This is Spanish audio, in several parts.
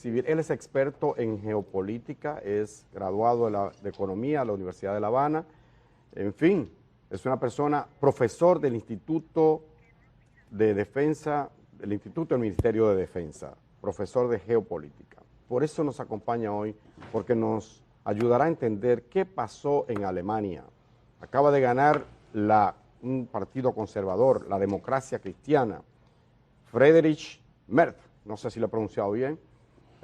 Civil. Él es experto en geopolítica, es graduado de Economía a la Universidad de La Habana. En fin, es una persona, profesor del Instituto de Defensa, del Instituto del Ministerio de Defensa, profesor de geopolítica. Por eso nos acompaña hoy, porque nos ayudará a entender qué pasó en Alemania. Acaba de ganar un partido conservador, la Democracia Cristiana. Friedrich Merz, no sé si lo he pronunciado bien,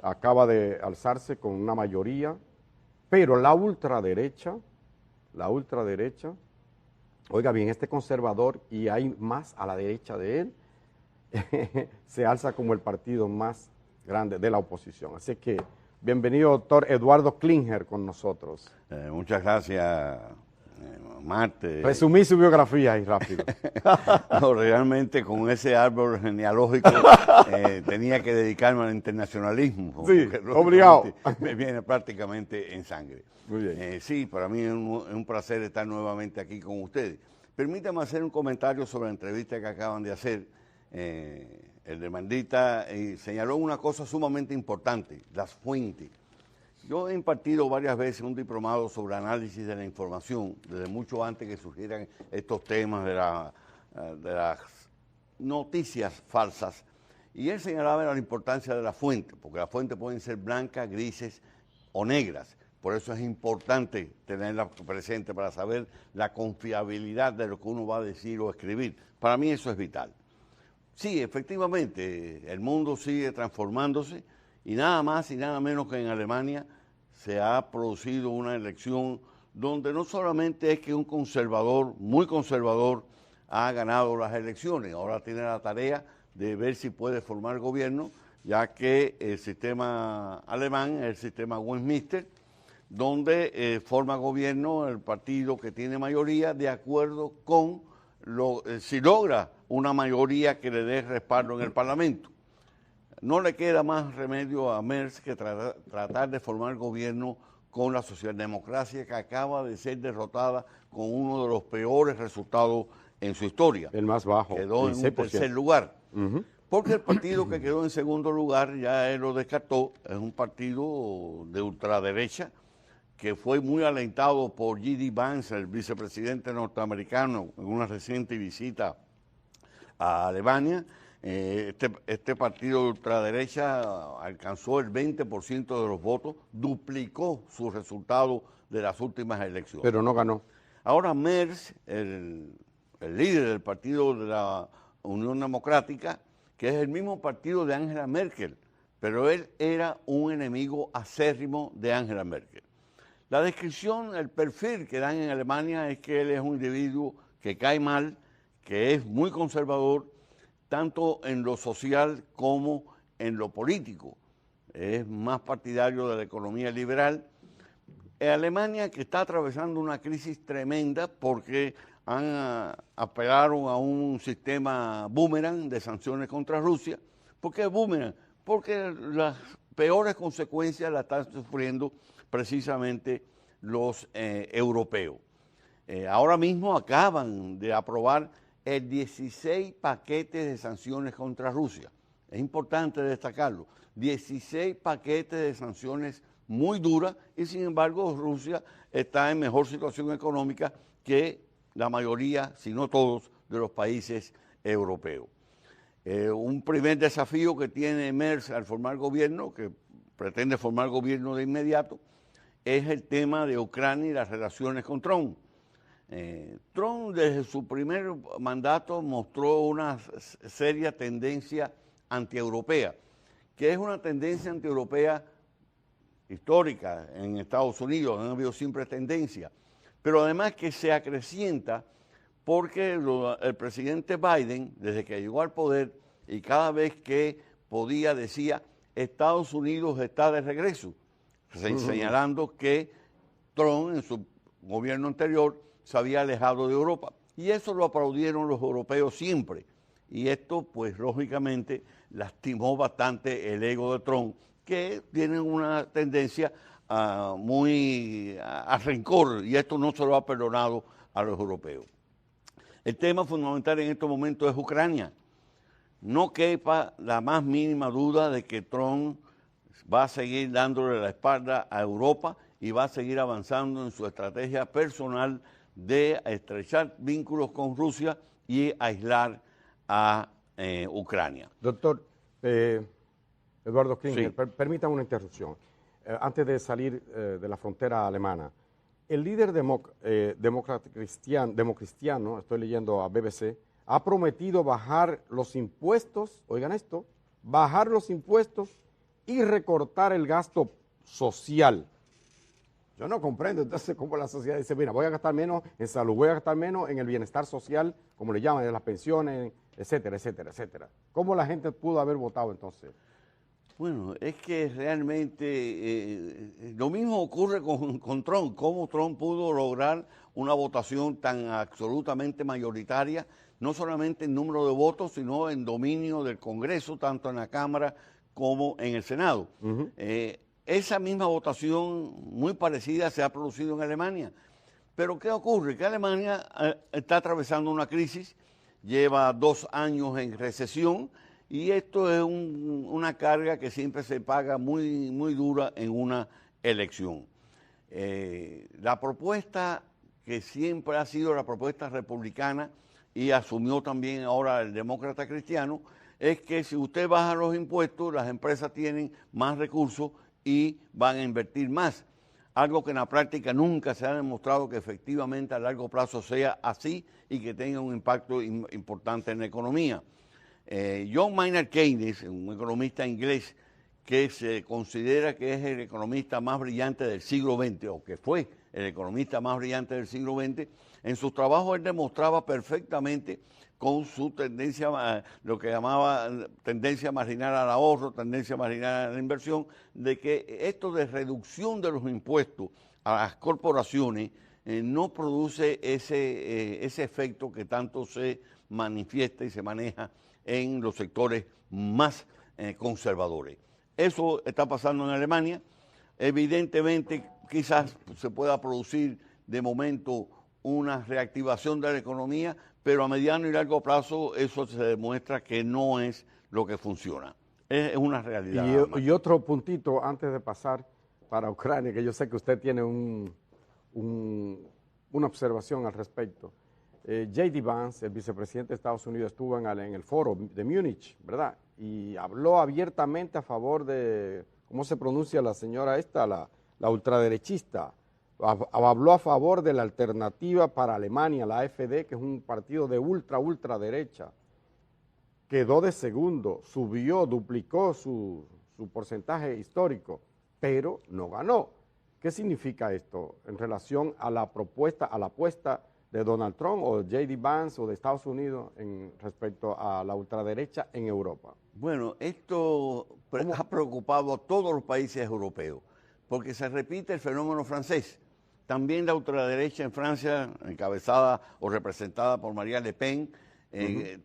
acaba de alzarse con una mayoría, pero la ultraderecha, oiga bien, este conservador, y hay más a la derecha de él, se alza como el partido más grande de la oposición. Así que, bienvenido, doctor Eduardo Klinger, con nosotros. Muchas gracias, Marte. Resumí su biografía ahí rápido. No, realmente con ese árbol genealógico tenía que dedicarme al internacionalismo. Sí, obligado. Me viene prácticamente en sangre. Muy bien. Sí, para mí es un placer estar nuevamente aquí con ustedes. Permítame hacer un comentario sobre la entrevista que acaban de hacer. El demandista señaló una cosa sumamente importante, las fuentes. Yo he impartido varias veces un diplomado sobre análisis de la información, desde mucho antes que surgieran estos temas de las noticias falsas, y él señalaba la importancia de la fuente, porque las fuentes pueden ser blancas, grises o negras. Por eso es importante tenerla presente para saber la confiabilidad de lo que uno va a decir o escribir. Para mí eso es vital. Sí, efectivamente, el mundo sigue transformándose y nada más y nada menos que en Alemania se ha producido una elección donde no solamente es que un conservador, muy conservador, ha ganado las elecciones, ahora tiene la tarea de ver si puede formar gobierno, ya que el sistema alemán es el sistema Westminster, donde forma gobierno el partido que tiene mayoría de acuerdo con si logra una mayoría que le dé respaldo en el Parlamento. No le queda más remedio a Merz que tratar de formar gobierno con la socialdemocracia, que acaba de ser derrotada con uno de los peores resultados en su historia. El más bajo. Quedó en un tercer lugar. Porque el partido que quedó en segundo lugar, ya él lo descartó, es un partido de ultraderecha que fue muy alentado por J.D. Vance, el vicepresidente norteamericano, en una reciente visita a Alemania. Este partido de ultraderecha alcanzó el 20% de los votos, duplicó su resultado de las últimas elecciones. Pero no ganó. Ahora Merz, el líder del partido de la Unión Democrática, que es el mismo partido de Angela Merkel, pero él era un enemigo acérrimo de Angela Merkel. La descripción, el perfil que dan en Alemania es que él es un individuo que cae mal, que es muy conservador, tanto en lo social como en lo político. Es más partidario de la economía liberal. En Alemania, que está atravesando una crisis tremenda porque apelaron a un sistema boomerang de sanciones contra Rusia. ¿Por qué boomerang? Porque las peores consecuencias las están sufriendo precisamente los europeos. Ahora mismo acaban de aprobar el 16 paquetes de sanciones contra Rusia. Es importante destacarlo. 16 paquetes de sanciones muy duras y sin embargo Rusia está en mejor situación económica que la mayoría, si no todos, de los países europeos. Un primer desafío que tiene Merz al formar gobierno, que pretende formar gobierno de inmediato, es el tema de Ucrania y las relaciones con Trump. Trump desde su primer mandato mostró una seria tendencia antieuropea, que es una tendencia antieuropea histórica en Estados Unidos, han habido siempre tendencia, pero además que se acrecienta porque el presidente Biden, desde que llegó al poder y cada vez que podía decía, Estados Unidos está de regreso, señalando que Trump en su gobierno anterior se había alejado de Europa. Y eso lo aplaudieron los europeos siempre. Y esto, pues, lógicamente, lastimó bastante el ego de Trump, que tiene una tendencia a rencor, y esto no se lo ha perdonado a los europeos. El tema fundamental en estos momentos es Ucrania. No quepa la más mínima duda de que Trump va a seguir dándole la espalda a Europa y va a seguir avanzando en su estrategia personal de estrechar vínculos con Rusia y aislar a Ucrania. Doctor Eduardo Klinger, Sí. permítame una interrupción. Antes de salir de la frontera alemana, el líder democristiano, estoy leyendo a BBC, ha prometido bajar los impuestos, oigan esto, bajar los impuestos y recortar el gasto social. Yo no comprendo entonces cómo la sociedad dice, mira, voy a gastar menos en salud, voy a gastar menos en el bienestar social, como le llaman, en las pensiones, etcétera, etcétera, etcétera. ¿Cómo la gente pudo haber votado entonces? Bueno, es que realmente lo mismo ocurre con Trump. ¿Cómo Trump pudo lograr una votación tan absolutamente mayoritaria, no solamente en número de votos, sino en dominio del Congreso, tanto en la Cámara como en el Senado? Esa misma votación muy parecida se ha producido en Alemania. Pero ¿qué ocurre? Que Alemania está atravesando una crisis, lleva 2 años en recesión, y esto es una carga que siempre se paga muy, muy dura en una elección. La propuesta que siempre ha sido la propuesta republicana y asumió también ahora el demócrata cristiano, es que si usted baja los impuestos, las empresas tienen más recursos y van a invertir más. Algo que en la práctica nunca se ha demostrado que efectivamente a largo plazo sea así y que tenga un impacto importante en la economía. John Maynard Keynes, un economista inglés que se considera que es el economista más brillante del siglo XX, o que fue el economista más brillante del siglo XX, en sus trabajos él demostraba perfectamente con su tendencia, lo que llamaba tendencia marginal al ahorro, tendencia marginal a la inversión, de que esto de reducción de los impuestos a las corporaciones no produce ese efecto que tanto se manifiesta y se maneja en los sectores más conservadores. Eso está pasando en Alemania. Evidentemente, quizás se pueda producir de momento una reactivación de la economía, pero a mediano y largo plazo eso se demuestra que no es lo que funciona. Es una realidad. Y otro puntito antes de pasar para Ucrania, que yo sé que usted tiene una observación al respecto. J.D. Vance, el vicepresidente de Estados Unidos, estuvo en el foro de Múnich, ¿verdad? Y habló abiertamente a favor de, ¿cómo se pronuncia la señora esta? La ultraderechista. Habló a favor de la alternativa para Alemania, la AfD, que es un partido de ultraderecha. Quedó de segundo, subió, duplicó su porcentaje histórico, pero no ganó. ¿Qué significa esto en relación a la propuesta, a la apuesta de Donald Trump o de J.D. Vance o de Estados Unidos en respecto a la ultraderecha en Europa? Bueno, esto ha preocupado a todos los países europeos, porque se repite el fenómeno francés. También la ultraderecha en Francia, encabezada o representada por Marine Le Pen,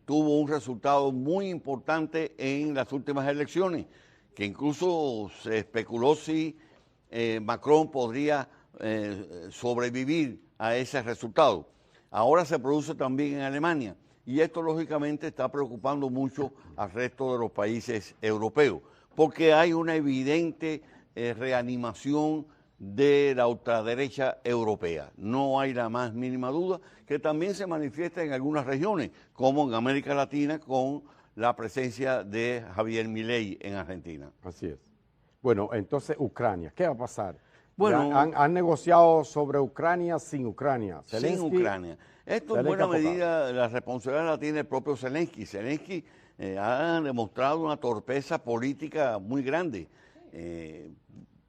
tuvo un resultado muy importante en las últimas elecciones, que incluso se especuló si Macron podría sobrevivir a ese resultado. Ahora se produce también en Alemania y esto lógicamente está preocupando mucho al resto de los países europeos, porque hay una evidente reanimación de la ultraderecha europea. No hay la más mínima duda, que también se manifiesta en algunas regiones, como en América Latina con la presencia de Javier Milei en Argentina. Así es. Bueno, entonces Ucrania, ¿qué va a pasar? Bueno, han negociado sobre Ucrania sin Ucrania. Sin Ucrania. Esto en buena medida la responsabilidad la tiene el propio Zelensky. Zelensky ha demostrado una torpeza política muy grande.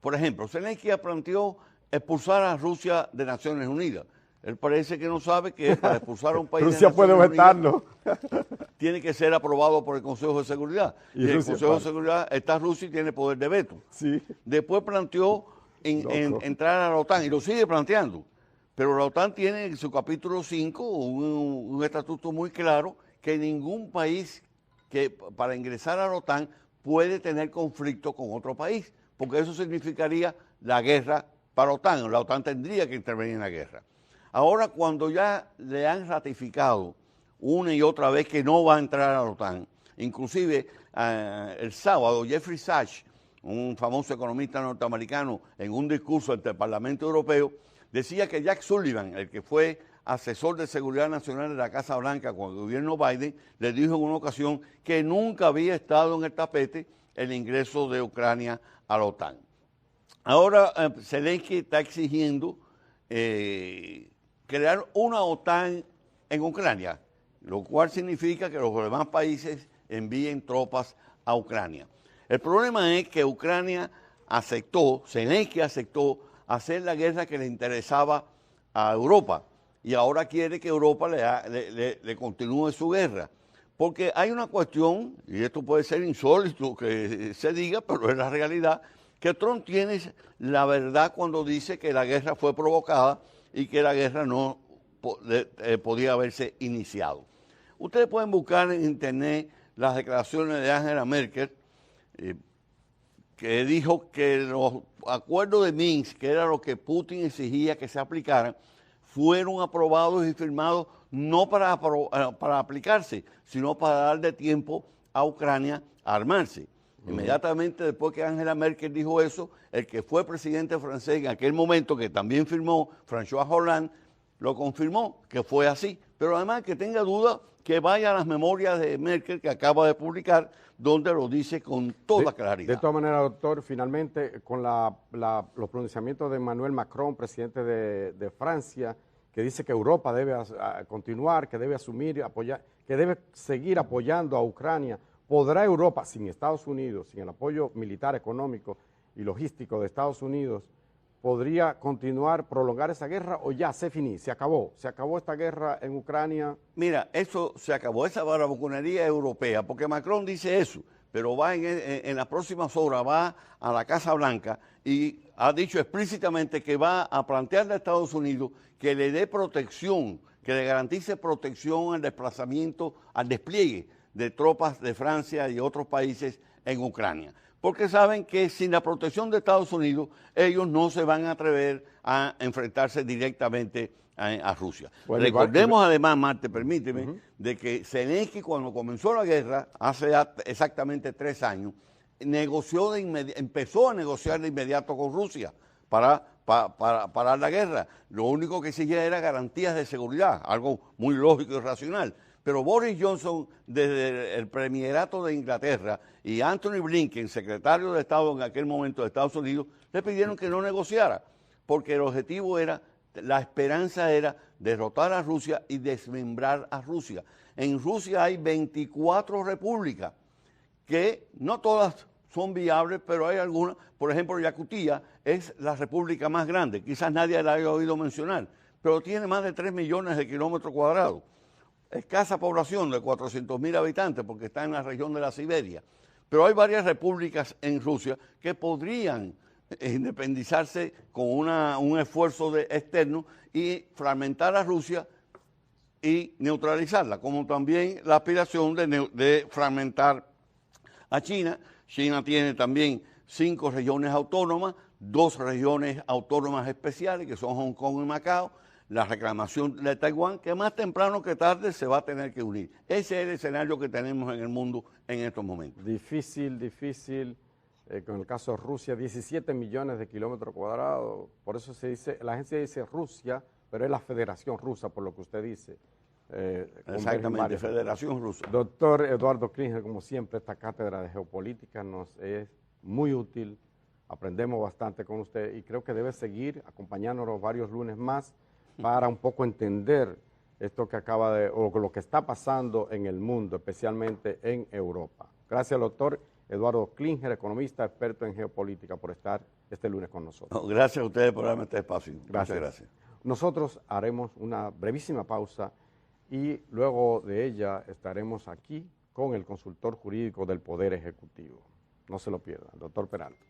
Por ejemplo, Zelensky planteó expulsar a Rusia de Naciones Unidas. Él parece que no sabe que para expulsar a un país Rusia de puede Naciones vetarlo. Tiene que ser aprobado por el Consejo de Seguridad. Y el Consejo de Seguridad está Rusia y tiene poder de veto. Sí. Después planteó entrar a la OTAN y lo sigue planteando. Pero la OTAN tiene en su capítulo 5 un estatuto muy claro que ningún país que para ingresar a la OTAN puede tener conflicto con otro país, porque eso significaría la guerra para la OTAN. La OTAN tendría que intervenir en la guerra. Ahora, cuando ya le han ratificado una y otra vez que no va a entrar a la OTAN, inclusive el sábado Jeffrey Sachs, un famoso economista norteamericano, en un discurso ante el Parlamento Europeo, decía que Jack Sullivan, el que fue asesor de seguridad nacional de la Casa Blanca con el gobierno Biden, le dijo en una ocasión que nunca había estado en el tapete el ingreso de Ucrania a la OTAN. Ahora Zelensky está exigiendo crear una OTAN en Ucrania, lo cual significa que los demás países envíen tropas a Ucrania. El problema es que Ucrania Zelensky aceptó hacer la guerra que le interesaba a Europa y ahora quiere que Europa le continúe su guerra. Porque hay una cuestión, y esto puede ser insólito que se diga, pero es la realidad, que Trump tiene la verdad cuando dice que la guerra fue provocada y que la guerra no podía haberse iniciado. Ustedes pueden buscar en internet las declaraciones de Angela Merkel, que dijo que los acuerdos de Minsk, que era lo que Putin exigía que se aplicaran, fueron aprobados y firmados no para aplicarse, sino para darle tiempo a Ucrania a armarse. Inmediatamente después que Angela Merkel dijo eso, el que fue presidente francés en aquel momento, que también firmó, François Hollande, lo confirmó que fue así. Pero además, que tenga duda, que vaya a las memorias de Merkel que acaba de publicar, donde lo dice con toda claridad. De todas maneras, doctor, finalmente, con los pronunciamientos de Emmanuel Macron, presidente de Francia, que dice que Europa debe continuar, que debe asumir, apoyar, que debe seguir apoyando a Ucrania. ¿Podrá Europa, sin Estados Unidos, sin el apoyo militar, económico y logístico de Estados Unidos, podría continuar, prolongar esa guerra o ya se finí, se acabó esta guerra en Ucrania? Mira, eso se acabó, esa bravuconería europea, porque Macron dice eso, pero va en las próximas horas, va a la Casa Blanca y ha dicho explícitamente que va a plantearle a Estados Unidos que le dé protección, que le garantice protección al desplazamiento, al despliegue de tropas de Francia y otros países en Ucrania. Porque saben que sin la protección de Estados Unidos, ellos no se van a atrever a enfrentarse directamente a Rusia. Bueno, recordemos además, Marte, permíteme, de que Zelensky, cuando comenzó la guerra, hace exactamente 3 años, empezó a negociar de inmediato con Rusia para parar la guerra. Lo único que exigía era garantías de seguridad, algo muy lógico y racional. Pero Boris Johnson, desde el premierato de Inglaterra, y Anthony Blinken, secretario de Estado en aquel momento de Estados Unidos, le pidieron que no negociara, porque el objetivo era, la esperanza era derrotar a Rusia y desmembrar a Rusia. En Rusia hay 24 repúblicas, que no todas son viables, pero hay algunas. Por ejemplo, Yakutia es la república más grande, quizás nadie la haya oído mencionar, pero tiene más de 3 millones de kilómetros cuadrados. Escasa población de 400.000 habitantes porque está en la región de la Siberia. Pero hay varias repúblicas en Rusia que podrían independizarse con un esfuerzo externo y fragmentar a Rusia y neutralizarla, como también la aspiración de fragmentar a China. China tiene también 5 regiones autónomas, 2 regiones autónomas especiales, que son Hong Kong y Macao, la reclamación de Taiwán, que más temprano que tarde se va a tener que unir. Ese es el escenario que tenemos en el mundo en estos momentos. Difícil, con el caso de Rusia, 17 millones de kilómetros cuadrados, por eso se dice, la agencia dice Rusia, pero es la Federación Rusa, por lo que usted dice. Exactamente, Federación Rusa. Doctor Eduardo Klinger, como siempre, esta cátedra de geopolítica nos es muy útil, aprendemos bastante con usted y creo que debe seguir acompañándonos varios lunes más para un poco entender esto que o lo que está pasando en el mundo, especialmente en Europa. Gracias, doctor Eduardo Klinger, economista, experto en geopolítica, por estar este lunes con nosotros. No, gracias a ustedes por darme este espacio. Muchas gracias. Nosotros haremos una brevísima pausa y luego de ella estaremos aquí con el consultor jurídico del Poder Ejecutivo. No se lo pierdan, doctor Peralta.